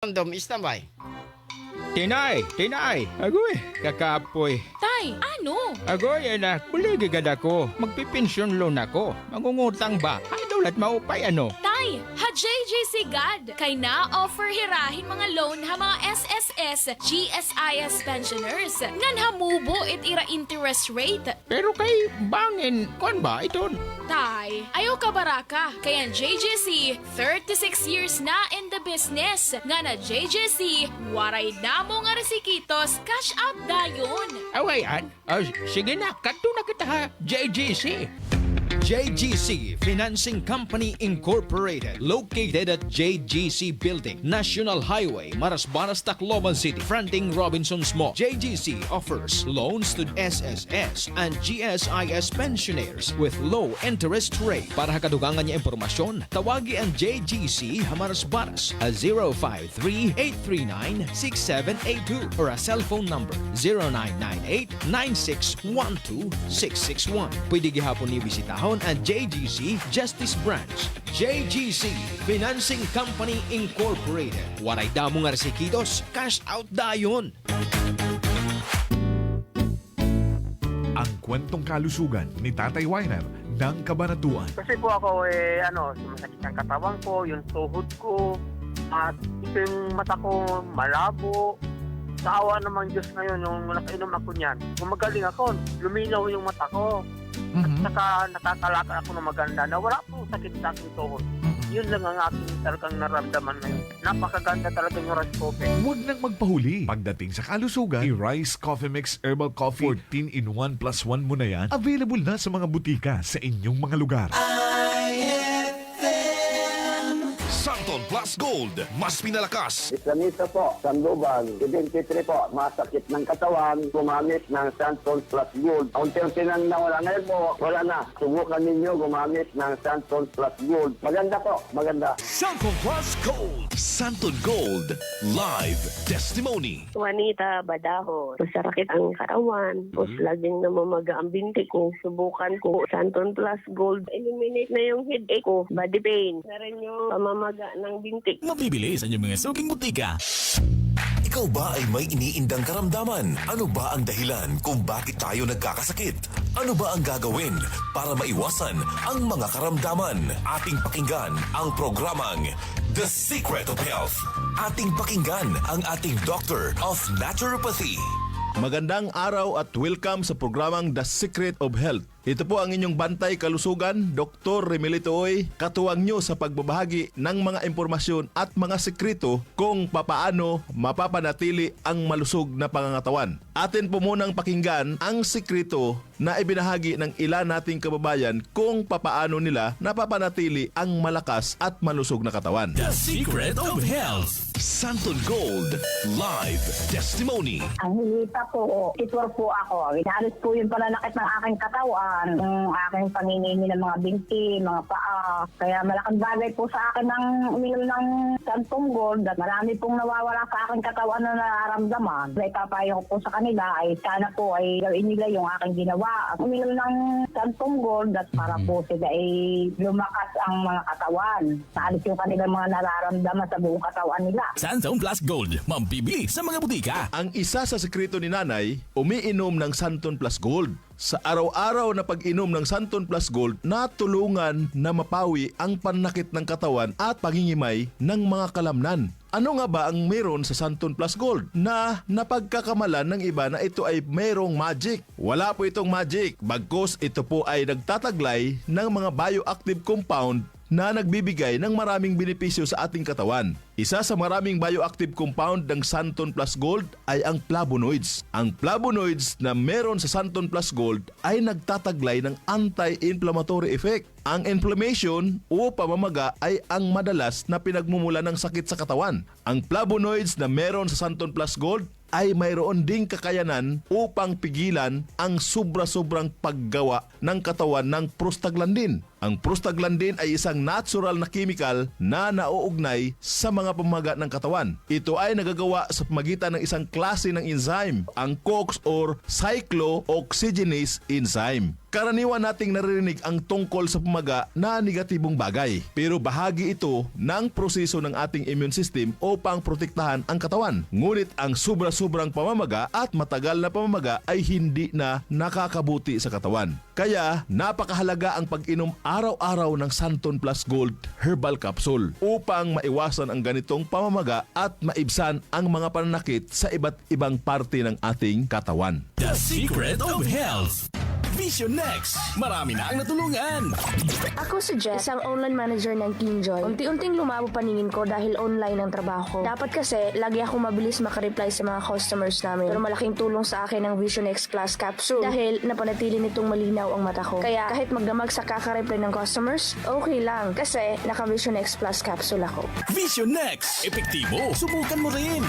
Kondom, isnabay. Tinay! Agoy, kakapoy. Tay, ano? Agoy, anak, buligigad ako. Magpipensyon loan ako. Mangungutang ba? Ay, daulat maupay ano? Tay, ha JJC God. Kay na offer hirahin mga loan ha mga SSS, GSIS pensioners. Ngan hamubo it ira interest rate. Pero kay bangin, kon ba ito? Tay, ayaw ka baraka. Kaya JJC, 36 years na in the business. Nga na JJC, waray na mo nga resikitos, cash out dayon. Awayan? Sige na, kato na kita ha, JGC. JGC Financing Company Incorporated, located at JGC Building, National Highway, Marasbaras, Tacloban City, fronting Robinson's Mall. JGC offers loans to SSS and GSIS pensioners with low interest rate. Para kadugangan niya impormasyon, tawagi ang JGC Marasbaras at 053-839-6782 or a cellphone number 0998-9612-661. Pwede gihapon ni bisitahon ang JGC Justice Branch. JGC Financing Company Incorporated. Waray damo nga resikitos, cash out dayon. Ang kwentong kalusugan ni Tatay Weiner ng Kabanatuan. Kasi po ako sumasakit ang katawan ko, yung tuhod ko, at ito yung mata ko malabo. Sa awa namang Diyos ngayon, nung nakainom ako niyan, gumagaling ako, luminaw yung mata ko. At saka nakakalakad ako ng maganda na wala pong sakit sa aking tuhod. Yun lang ang aking talagang naramdaman ngayon. Napakaganda talaga yung rice coffee. Huwag nang magpahuli. Pagdating sa kalusugan, i-Rice Coffee Mix Herbal Coffee 14-in-1 plus 1 mo na yan. Available na sa mga butika sa inyong mga lugar. Santon Plus Gold, mas pinalakas. Islamista po, Sandoval, 73 po, masakit ng katawan, gumamit ng Santon Plus Gold. Unti-unti nang nawala. Ngayon po, wala na. Subukan ninyo gumamit ng Santon Plus Gold. Maganda po, maganda. Santon Plus Gold. Santon Gold. Live Testimony. Juanita Badaho. Masakit ang katawan. Tapos laging namamaga ang binti ko. Subukan ko Santon Plus Gold. Eliminate na yung headache ko. Body pain. Na rin yung pamamaga ng binti. Mabibili sa inyong mga suking butika. Ikaw ba ay may iniindang karamdaman? Ano ba ang dahilan kung bakit tayo nagkakasakit? Ano ba ang gagawin para maiwasan ang mga karamdaman? Ating pakinggan ang programang The Secret of Health. Ating pakinggan ang ating Doctor of Naturopathy. Magandang araw at welcome sa programang The Secret of Health. Ito po ang inyong bantay kalusugan, Dr. Remelito Oy, katuwang nyo sa pagbabahagi ng mga impormasyon at mga sekreto kung papaano mapapanatili ang malusog na pangangatawan. Atin po munang pakinggan ang sekreto na ibinahagi ng ilan nating kababayan kung papaano nila napapanatili ang malakas at malusog na katawan. The Secret of Health. Santon Gold. Live Testimony. Ang hinita po, titur po ako. Inalis po yung pananakit ng aking katawan, yung aking paninini ng mga binti, mga paa. Kaya malaking bagay po sa akin ng uminom ng Santon Gold at marami pong nawawala sa aking katawan na nararamdaman. Ipapayo ko po sa kanila ay sana po ay gawin nila yung aking ginawa. Uminom ng Santon Gold at para po sila ay lumakas ang mga katawan. Naalis yung kanilang mga nararamdaman sa buong katawan nila. Santon Plus Gold. Mambibili sa mga butika. Ang isa sa sekreto ni Nanay, umiinom ng Santon Plus Gold. Sa araw-araw na pag-inom ng Santon Plus Gold, natulungan na mapawi ang panakit ng katawan at pangingimay ng mga kalamnan. Ano nga ba ang meron sa Santon Plus Gold na napagkakamalan ng iba na ito ay mayroong magic? Wala po itong magic, bagkus ito po ay nagtataglay ng mga bioactive compound na nagbibigay ng maraming benepisyo sa ating katawan. Isa sa maraming bioactive compound ng Santon Plus Gold ay ang flavonoids. Ang flavonoids na meron sa Santon Plus Gold ay nagtataglay ng anti-inflammatory effect. Ang inflammation o pamamaga ay ang madalas na pinagmumula ng sakit sa katawan. Ang flavonoids na meron sa Santon Plus Gold ay mayroon ding kakayanan upang pigilan ang sobra-sobrang paggawa ng katawan ng prostaglandin. Ang prostaglandin ay isang natural na chemical na nauugnay sa mga pamamaga ng katawan. Ito ay nagagawa sa pamagitan ng isang klase ng enzyme, ang COX or cyclooxygenase enzyme. Karaniwan nating naririnig ang tungkol sa pamaga na negatibong bagay. Pero bahagi ito ng proseso ng ating immune system upang protektahan ang katawan. Ngunit ang sobra-sobrang pamamaga at matagal na pamamaga ay hindi na nakakabuti sa katawan. Kaya napakahalaga ang pag-inom araw-araw ng Santon Plus Gold Herbal Capsule upang maiwasan ang ganitong pamamaga at maibsan ang mga pananakit sa iba't ibang parte ng ating katawan. The Secret of Health. Vision Next. Marami na ang natulungan. Ako si Jess, isang online manager ng KingJoy. Unti-unting lumabo paningin ko dahil online ang trabaho ko. Dapat kasi, lagi ako mabilis makareply sa mga customers namin. Pero malaking tulong sa akin ang Vision X Plus Capsule dahil napanatili nitong malinaw ang mata ko. Kaya kahit magdamag sa kakareply ng customers, okay lang kasi naka Vision X Plus Capsule ako. Vision Next. Epektibo. Subukan mo rin.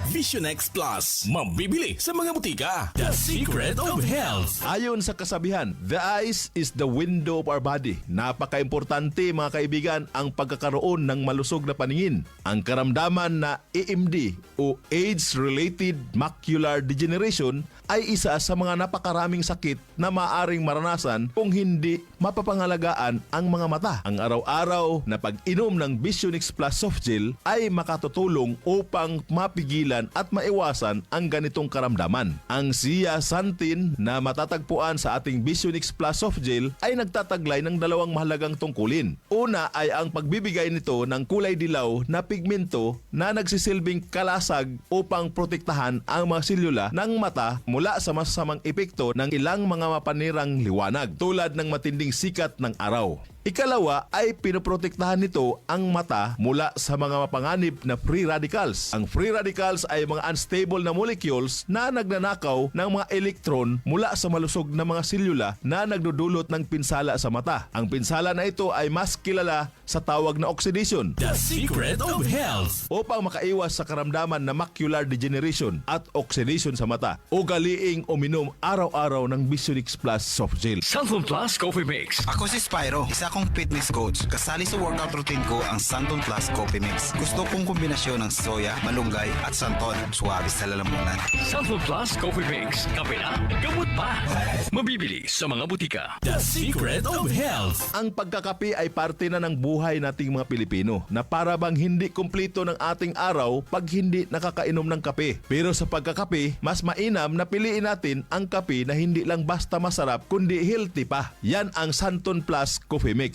Vision X Plus. Mabibili sa mga butika. The Secret of Health. Ayon sa kasabihan, the eyes is the window of our body. Napaka-importante mga kaibigan ang pagkakaroon ng malusog na paningin. Ang karamdaman na AMD o Age-Related Macular Degeneration ay isa sa mga napakaraming sakit na maaring maranasan kung hindi mapapangalagaan ang mga mata. Ang araw-araw na pag-inom ng Vision X Plus Soft Gel ay makatutulong upang mapigilan at maiwasan ang ganitong karamdaman. Ang zeaxanthin na matatagpuan sa ating Vision X Plus Soft Gel ay nagtataglay ng dalawang mahalagang tungkulin. Una ay ang pagbibigay nito ng kulay dilaw na pigmento na nagsisilbing kalasag upang protektahan ang mga selula ng mata mula sa masasamang epekto ng ilang mga mapanirang liwanag tulad ng matinding sikat ng araw. Ikalawa ay pinoprotektahan nito ang mata mula sa mga mapanganib na free radicals. Ang free radicals ay mga unstable na molecules na nagnanakaw ng mga elektron mula sa malusog na mga selula na nagdudulot ng pinsala sa mata. Ang pinsala na ito ay mas kilala sa tawag na oxidation. The Secret of Health. Upang makaiwas sa karamdaman na macular degeneration at oxidation sa mata, ugaliing uminom araw-araw ng Vision X Plus Soft Gel. Santon Plus Coffee Mix. Ako si Spyro, isa kong fitness coach. Kasali sa workout routine ko ang Santon Plus Coffee Mix. Gusto kong kombinasyon ng soya, malunggay at santon. Suwabe sa lalamunan. Santon Plus Coffee Mix. Kape na, gamot pa. Mabibili sa mga butika. The Secret of Health. Ang pagkakape ay parte na ng buhay nating mga Pilipino na para bang hindi kumpleto ng ating araw pag hindi nakakainom ng kape. Pero sa pagkakape, mas mainam na piliin natin ang kape na hindi lang basta masarap kundi healthy pa. Yan ang Santon Plus Coffee Mix.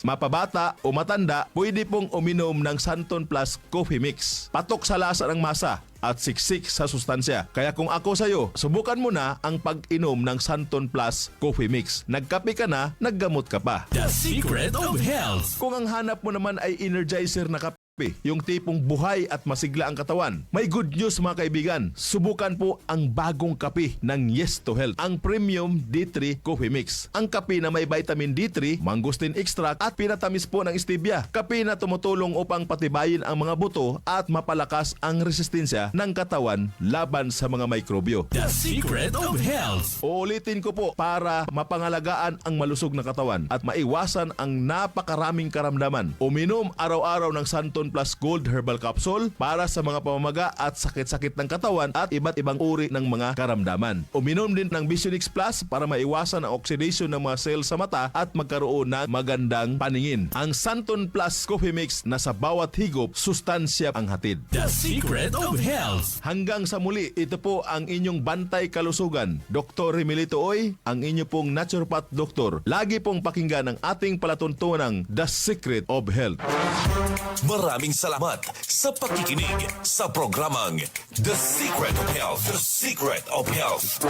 Mapabata o matanda, pwede pong uminom ng Santon Plus Coffee Mix. Patok sa lasa ng masa at siksik sa sustansya. Kaya kung ako sa'yo, subukan mo na ang pag-inom ng Santon Plus Coffee Mix. Nagkape ka na, naggamot ka pa. The Secret of Health. Kung ang hanap mo naman ay energizer na kape, yung tipong buhay at masigla ang katawan, may good news mga kaibigan. Subukan po ang bagong kape ng Yes to Health, ang Premium D3 Coffee Mix. Ang kape na may vitamin D3, mangosteen extract at pinatamis po ng stevia. Kape na tumutulong upang patibayin ang mga buto at mapalakas ang resistensya ng katawan laban sa mga mikrobyo. The Secret of Health. Uulitin ko po para mapangalagaan ang malusog na katawan at maiwasan ang napakaraming karamdaman. Uminom araw-araw ng Santon Plus Gold Herbal Capsule para sa mga pamamaga at sakit-sakit ng katawan at iba't ibang uri ng mga karamdaman. Uminom din ng Vision X Plus para maiwasan ang oxidation ng mga cells sa mata at magkaroon ng magandang paningin. Ang Santon Plus Coffee Mix na sa bawat higop, sustansya ang hatid. The Secret of Health. Hanggang sa muli, ito po ang inyong bantay kalusugan. Dr. Remilito Oy, ang inyo pong naturopath doktor. Lagi pong pakinggan ang ating palatuntunang The Secret of Health. Maraming salamat sa pakikinig sa programang The Secret of Health. The Secret of Health.